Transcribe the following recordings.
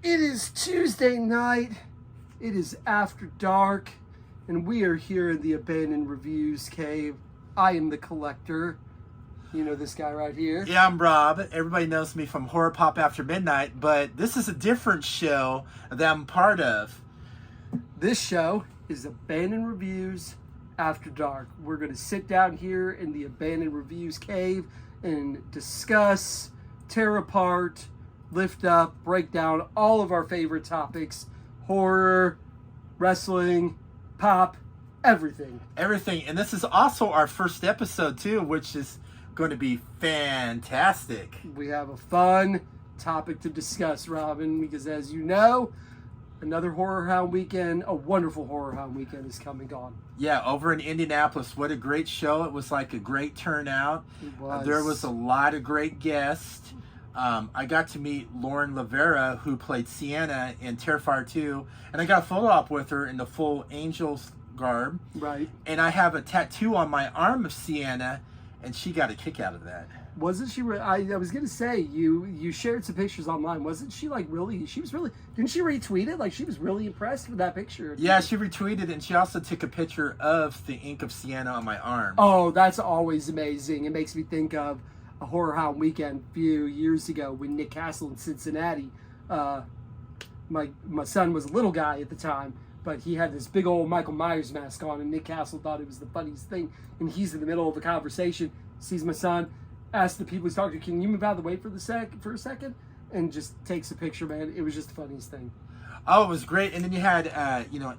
It is Tuesday night. It is after dark, and we are here in the Abandoned Reviews cave. I am the collector. You know this guy right here. Yeah, I'm Rob. Everybody knows me from Horror Pop After Midnight, but this is a different show that I'm part of. This show is Abandoned Reviews After Dark. We're going to sit down here in the Abandoned Reviews cave and discuss, tear apart, lift up, break down all of our favorite topics: horror, wrestling, pop, everything. Everything. And this is also our first episode, too, which is going to be fantastic. We have a fun topic to discuss, Robin, because as you know, another Horror Hound weekend, a wonderful Horror Hound weekend is coming on. Yeah, over in Indianapolis. What a great show. It was like a great turnout. It was. There was a lot of great guests. I got to meet Lauren Lavera, who played Sienna in Terrifier 2, and I got a photo op with her in the full Angel's garb. Right. And I have a tattoo on my arm of Sienna, and she got a kick out of that. Wasn't she? I was gonna say you shared some pictures online. Wasn't she like really? She was really. Didn't she retweet it? Like she was really impressed with that picture. Yeah, she retweeted it, and she also took a picture of the ink of Sienna on my arm. Oh, that's always amazing. It makes me think of a Horror Hound weekend a few years ago when Nick Castle in Cincinnati. My son was a little guy at the time, but he had this big old Michael Myers mask on, and Nick Castle thought it was the funniest thing. And he's in the middle of a conversation, sees my son, asks the people he's talking to, "Can you move out of the way for a second?" And just takes a picture, man. It was just the funniest thing. Oh, it was great. And then you had,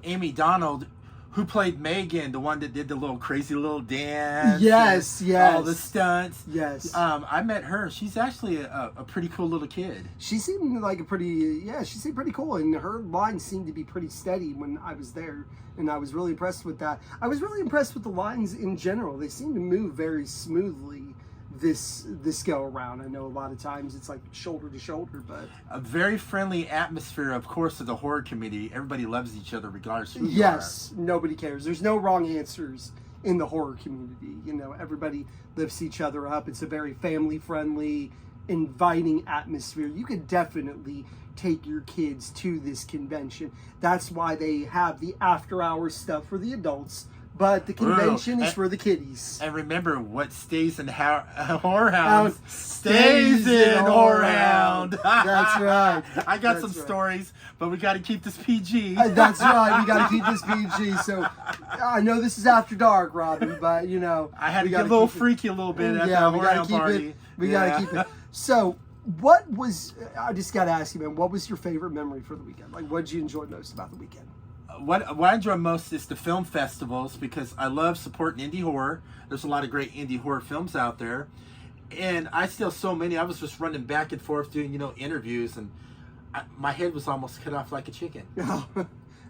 Amy Donald, who played Megan, the one that did the little crazy little dance. Yes. All the stunts. Yes. I met her. She's actually a pretty cool little kid. She seemed like she seemed pretty cool, and her lines seemed to be pretty steady when I was there, and I was really impressed with that. I was really impressed with the lines in general. They seem to move very smoothly this go around. I know a lot of times it's like shoulder to shoulder, but a very friendly atmosphere, of course, of the horror community. Everybody loves each other regardless of who you yes, nobody cares. There's no wrong answers in the horror community. You know, everybody lifts each other up. It's a very family friendly, inviting atmosphere. You could definitely take your kids to this convention. That's why they have the after hours stuff for the adults, but the convention is for the kiddies. And remember, what stays in Horror Hound stays in Horror Hound. That's right. I got some stories, but we got to keep this PG. That's right. We got to keep this PG. So I know this is after dark, Robin, but you know I had to get a little freaky a little bit at that Horror Hound party. We got to keep it. So what was? I just got to ask you, man. What was your favorite memory for the weekend? Like, what did you enjoy most about the weekend? What I enjoy most is the film festivals, because I love supporting indie horror. There's a lot of great indie horror films out there, and I still so many. I was just running back and forth doing interviews, and my head was almost cut off like a chicken. Oh,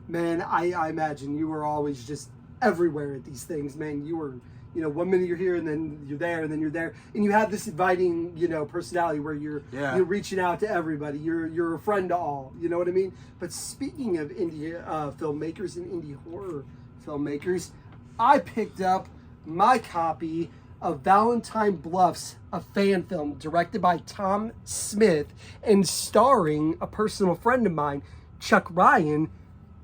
man, I imagine you were always just everywhere at these things, man. You were, 1 minute you're here and then you're there and then you're there, and you have this inviting, personality where you're reaching out to everybody. You're a friend to all. You know what I mean? But speaking of indie filmmakers and indie horror filmmakers, I picked up my copy of Valentine Bluffs, a fan film directed by Tom Smith and starring a personal friend of mine, Chuck Ryan,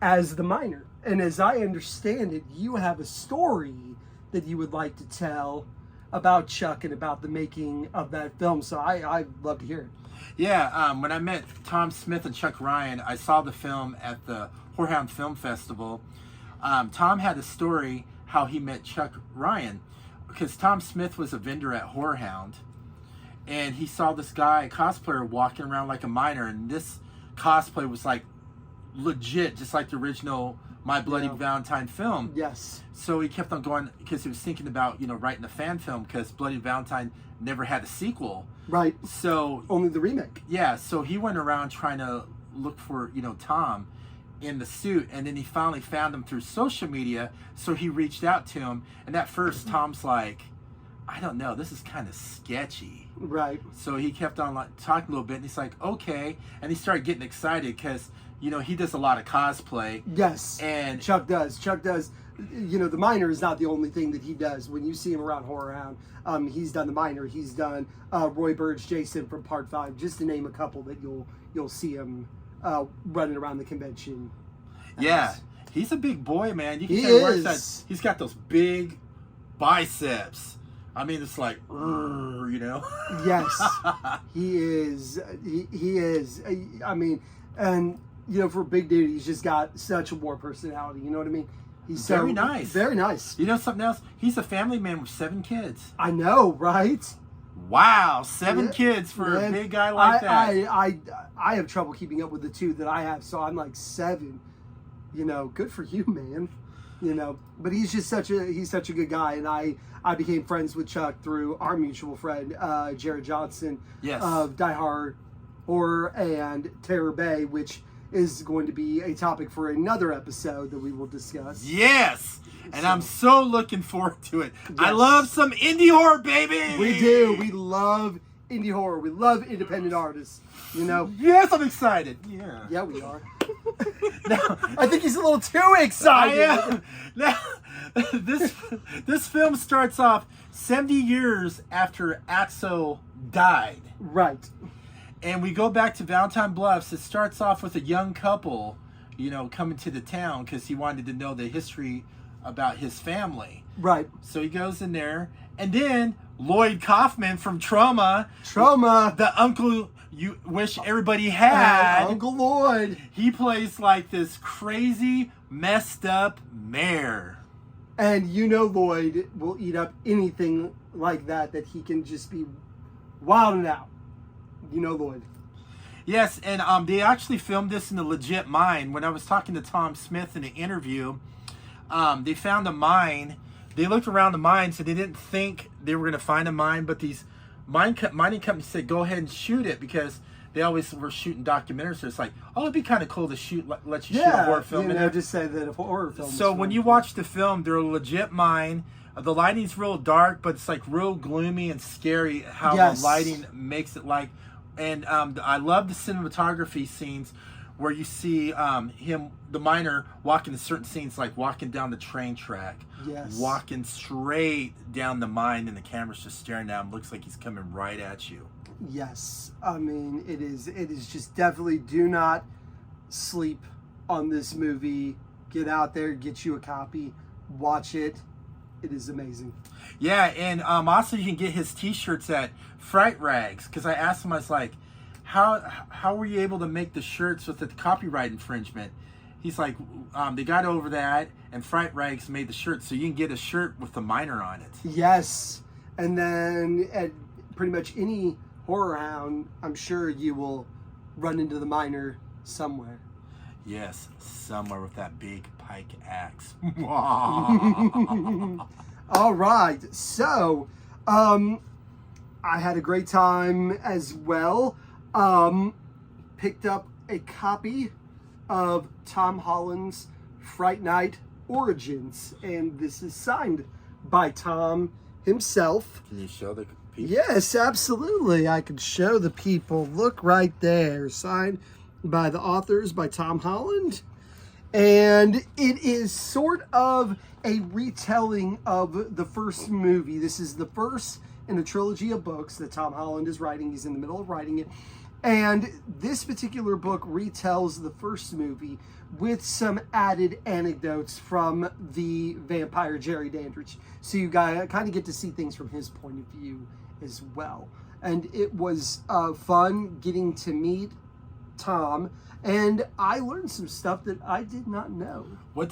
as the miner. And as I understand it, you have a story that you would like to tell about Chuck and about the making of that film. So I'd love to hear it. Yeah, when I met Tom Smith and Chuck Ryan, I saw the film at the Horror Hound Film Festival. Tom had a story how he met Chuck Ryan, because Tom Smith was a vendor at Horror Hound, and he saw this guy, a cosplayer, walking around like a miner, and this cosplay was like legit, just like the original My Bloody Valentine film. Yes. So he kept on going, because he was thinking about, writing a fan film, because Bloody Valentine never had a sequel. Right. So only the remake. Yeah, so he went around trying to look for, Tom in the suit, and then he finally found him through social media, so he reached out to him, and at first Tom's like, I don't know, this is kind of sketchy. Right. So he kept on talking a little bit, and he's like, okay, and he started getting excited, because he does a lot of cosplay. Yes, and Chuck does. The miner is not the only thing that he does. When you see him around Horror Hound, he's done the miner. He's done Roy Bird's Jason from Part 5, just to name a couple that you'll see him running around the convention. Yeah, he's a big boy, man. You can He tell he works is. that. He's got those big biceps. I mean, it's like, you know. Yes, he is. He is. I mean, and you know, for a big dude, he's just got such a warm personality. You know what I mean? He's Very nice. Very nice. You know something else? He's a family man with 7 kids. I know, right? Wow, 7 kids for a big guy like that. I have trouble keeping up with the 2 that I have, so I'm like 7. You know, good for you, man. You know, but he's just such a good guy, and I became friends with Chuck through our mutual friend Jared Johnson of Die Hard, Horror, and Terror Bay, which is going to be a topic for another episode that we will discuss. Yes, and I'm so looking forward to it. Yes. I love some indie horror, baby. We do. We love indie horror. We love independent artists. You know. Yes, I'm excited. Yeah. Yeah, we are. Now, I think he's a little too excited. I am. Now, this film starts off 70 years after Axel died. Right. And we go back to Valentine Bluffs. It starts off with a young couple, you know, coming to the town because he wanted to know the history about his family. Right. So he goes in there. And then Lloyd Kaufman from Trauma. The uncle you wish everybody had. Uncle Lloyd. He plays like this crazy, messed up mayor. And you know Lloyd will eat up anything like that he can just be wilding out. You know Lloyd. Yes, and they actually filmed this in a legit mine. When I was talking to Tom Smith in an interview, they found a mine. They looked around the mine, so they didn't think they were going to find a mine, but these mining companies said, go ahead and shoot it, because they always were shooting documentaries. So it's like, oh, it'd be kind of cool to let you shoot a horror film. You know, just say that a horror film. So when you watch the film, they're a legit mine. The lighting's real dark, but it's like real gloomy and scary how the lighting makes it like. And I love the cinematography scenes where you see the miner, walking in certain scenes, like walking down the train track. Yes. Walking straight down the mine, and the camera's just staring at him. Looks like he's coming right at you. Yes. I mean, it is just definitely, do not sleep on this movie. Get out there, get you a copy, watch it. It is amazing. Yeah, and also you can get his T-shirts at Fright Rags, because I asked him, I was like, how were you able to make the shirts with the copyright infringement? He's like, they got over that, and Fright Rags made the shirt, so you can get a shirt with the miner on it. Yes, and then at pretty much any Horror Hound, I'm sure you will run into the miner somewhere. Yes, somewhere with that big pike axe. All right, so I had a great time as well. Picked up a copy of Tom Holland's Fright Night Origins, and this is signed by Tom himself. Can you show the people? Yes, absolutely. I can show the people. Look right there. Signed by the authors, by Tom Holland. And it is sort of a retelling of the first movie. This is the first in a trilogy of books that Tom Holland is writing. He's in the middle of writing it. And this particular book retells the first movie with some added anecdotes from the vampire Jerry Dandridge. So you guys kind of get to see things from his point of view as well. And it was fun getting to meet Tom, and I learned some stuff that I did not know. What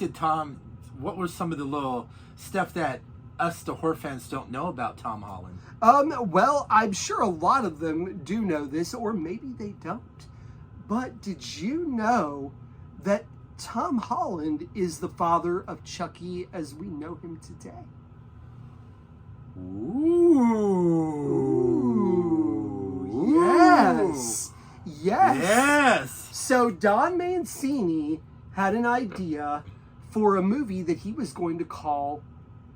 were some of the little stuff that us, the horror fans, don't know about Tom Holland? Well, I'm sure a lot of them do know this, or maybe they don't. But did you know that Tom Holland is the father of Chucky as we know him today? Ooh. Yes. Yes. So Don Mancini had an idea for a movie that he was going to call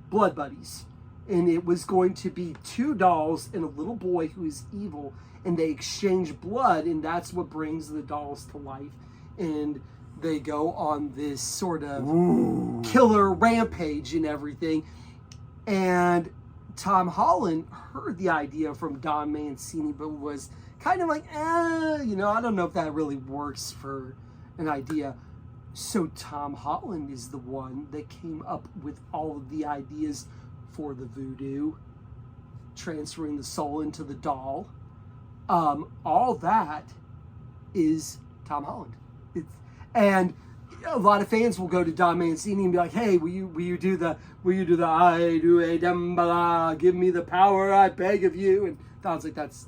Blood Buddies. And it was going to be 2 dolls and a little boy who is evil, and they exchange blood, and that's what brings the dolls to life. And they go on this sort of killer rampage and everything. And Tom Holland heard the idea from Don Mancini, but was kind of like, you know, I don't know if that really works for an idea. So Tom Holland is the one that came up with all of the ideas for the voodoo, transferring the soul into the doll. All that is Tom Holland. And a lot of fans will go to Don Mancini and be like, "Hey, will you do the I do a dambala, give me the power, I beg of you?" And Don's like, that's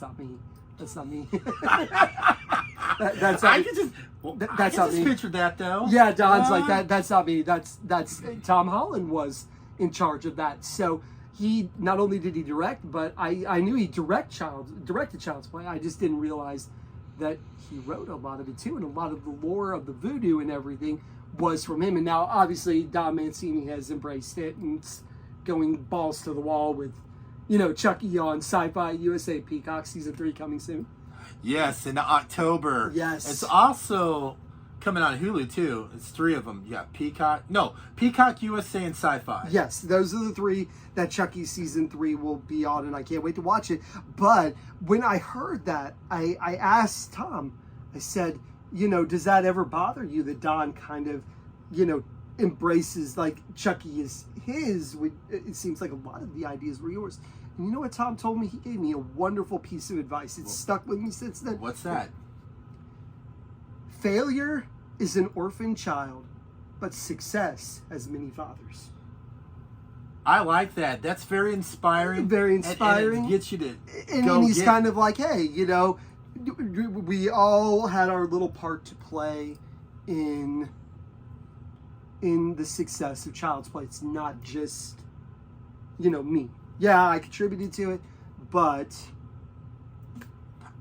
not me. That's not me. That's not me. That's not me. Picture that though. Yeah, Don's like that. That's not me. That's Tom Holland was in charge of that. So he not only did he direct, but I knew he directed Child's Play. I just didn't realize that he wrote a lot of it too, and a lot of the lore of the voodoo and everything was from him. And now obviously Don Mancini has embraced it and it's going balls to the wall with, you know, Chucky on Sci-Fi USA Peacock season 3 coming soon. Yes, in October. Yes. It's also coming on Hulu too. It's 3 of them. Yeah, Peacock, USA, and Sci-Fi. Yes, those are the 3 that Chucky season 3 will be on, and I can't wait to watch it. But when I heard that, I asked Tom, I said, you know, does that ever bother you that Don kind of, you know, embraces like Chucky is his? It seems like a lot of the ideas were yours. And you know what Tom told me? He gave me a wonderful piece of advice. It's stuck with me since then. What's that? Failure is an orphan child, but success has many fathers. I like that. That's very inspiring. Very inspiring. And it gets you to and he's kind of like, hey, you know, we all had our little part to play in the success of Child's Play. It's not just, you know, me. Yeah, I contributed to it, but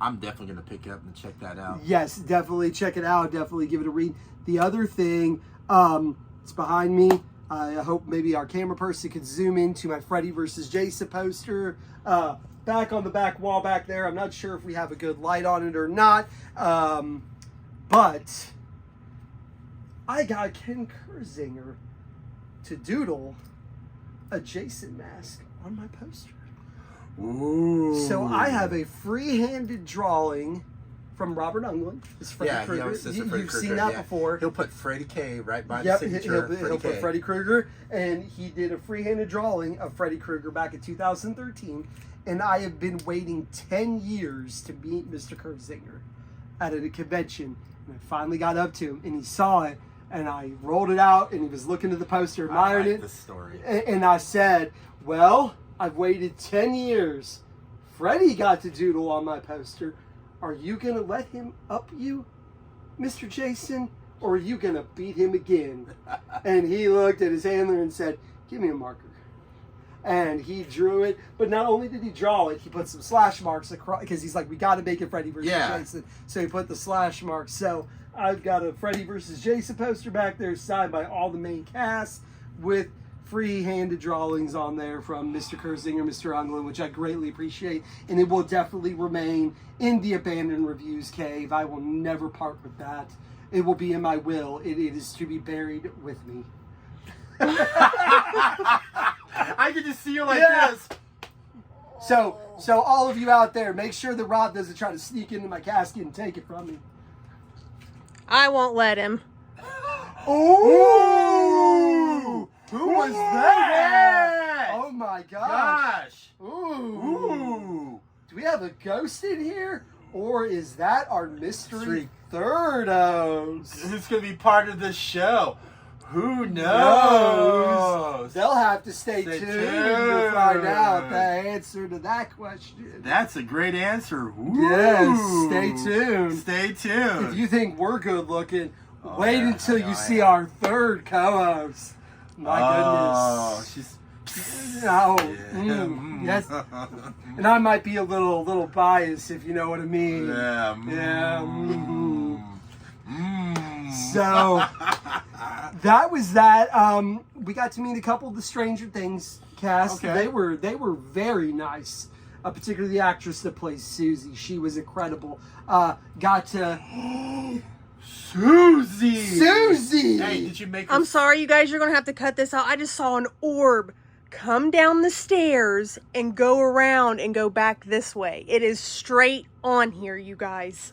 I'm definitely going to pick it up and check that out. Yes, definitely check it out. Definitely give it a read. The other thing, it's behind me. I hope maybe our camera person could zoom into my Freddy vs. Jason poster. Back on the back wall back there. I'm not sure if we have a good light on it or not. But I got Ken Kersinger to doodle a Jason mask on my poster. Ooh. So I have a free-handed drawing from Robert Englund. It's Freddy Krueger. You've seen that before. He'll put Freddy K right by the signature. He'll put Freddy Krueger, and he did a free-handed drawing of Freddy Krueger back in 2013. And I have been waiting 10 years to meet Mr. Kersinger at a convention. And I finally got up to him, and he saw it, and I rolled it out, and he was looking at the poster, admiring it. This story. And I said, well, I've waited 10 years. Freddy got to doodle on my poster. Are you going to let him up you, Mr. Jason? Or are you going to beat him again? And he looked at his handler and said, give me a marker. And he drew it. But not only did he draw it, he put some slash marks across, because he's like, we got to make it Freddy versus Jason. So he put the slash marks. So I've got a Freddy versus Jason poster back there signed by all the main cast with free-handed drawings on there from Mr. Kersinger, Mr. Englund, which I greatly appreciate. And it will definitely remain in the Abandoned Reviews cave. I will never part with that. It will be in my will. It is to be buried with me. I can just see you like this. So all of you out there, make sure that Rob doesn't try to sneak into my casket and take it from me. I won't let him. Ooh! Who was that? Oh my gosh. Ooh. Do we have a ghost in here? Or is that our mystery thirdos? Who's going to be part of this show? Who knows? They'll have to stay tuned to find out the answer to that question. That's a great answer. Ooh. Yes, stay tuned. Stay tuned. If you think we're good looking, wait until you see our third co-host. My goodness. She's... Yes. And I might be a little biased, if you know what I mean. Yeah. So that was that. We got to meet a couple of the Stranger Things cast. Okay. They were very nice. Particularly the actress that plays Susie. She was incredible. Got to Susie. Susie. Hey, did you make her... I'm sorry, you guys. You're going to have to cut this out. I just saw an orb come down the stairs and go around and go back this way. It is straight on here, you guys.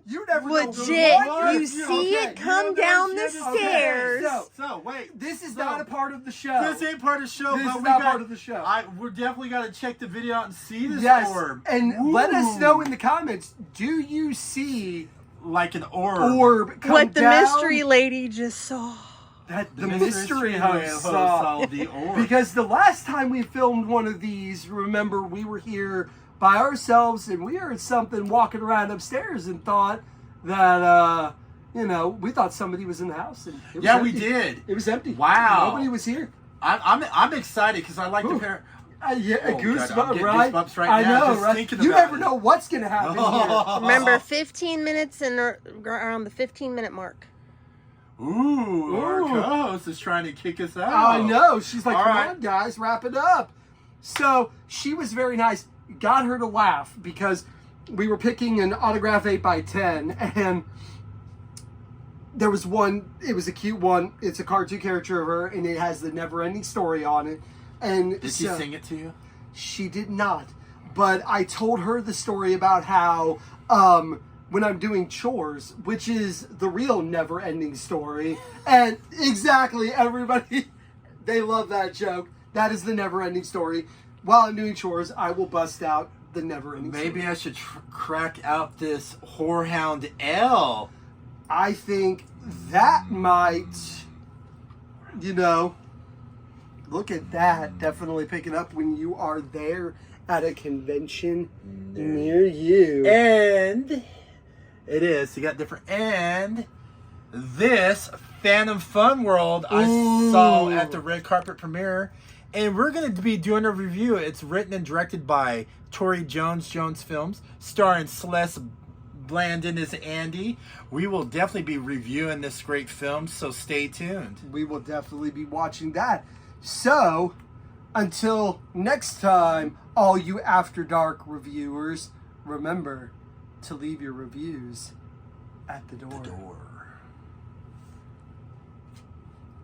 You never Legit, know. you see it come down the stairs. So wait, This is not a part of the show. this ain't part of the show. This but is we not got, part of the show. We're definitely got to check the video out and see this Yes, orb. and let us Ooh. know in the comments. Do you see Like an orb. orb come What the down? mystery lady just saw. The mystery host saw the orb. Because the last time we filmed one of these, remember, we were here by ourselves and we heard something walking around upstairs and thought that, we thought somebody was in the house. And it was Yeah, we empty. did. It was empty. Wow. Nobody was here. I'm excited because I like the pair. Yeah, Oh, goosebumps, God, I'm getting right? goosebumps right I now know, just right? thinking You about never it. know what's going to happen here. Remember, 15 minutes and around the 15-minute mark. Ooh, our Ooh. co-host is trying to kick us out. I know. She's like, All come right. on, guys, wrap it up. So she was very nice. Got her to laugh because we were picking an autograph 8x10 and there was one, it was a cute one. It's a cartoon character of her and it has the never ending story on it. And Did she sing it to you? She did not. But I told her the story about how when I'm doing chores, which is the real never ending story. And exactly, everybody, they love that joke. That is the never ending story. While I'm doing chores, I will bust out the never ending story. Maybe I should crack out this Horror Hound L. I think that might, look at that. Definitely pick it up when you are there at a convention near you. And it is. You got different. And this Phantom Fun World I saw at the red carpet premiere. And we're going to be doing a review. It's written and directed by Tori Jones Films, starring Celeste Blandon as Andy. We will definitely be reviewing this great film, so stay tuned. We will definitely be watching that. So, until next time, all you After Dark reviewers, remember to leave your reviews at the door.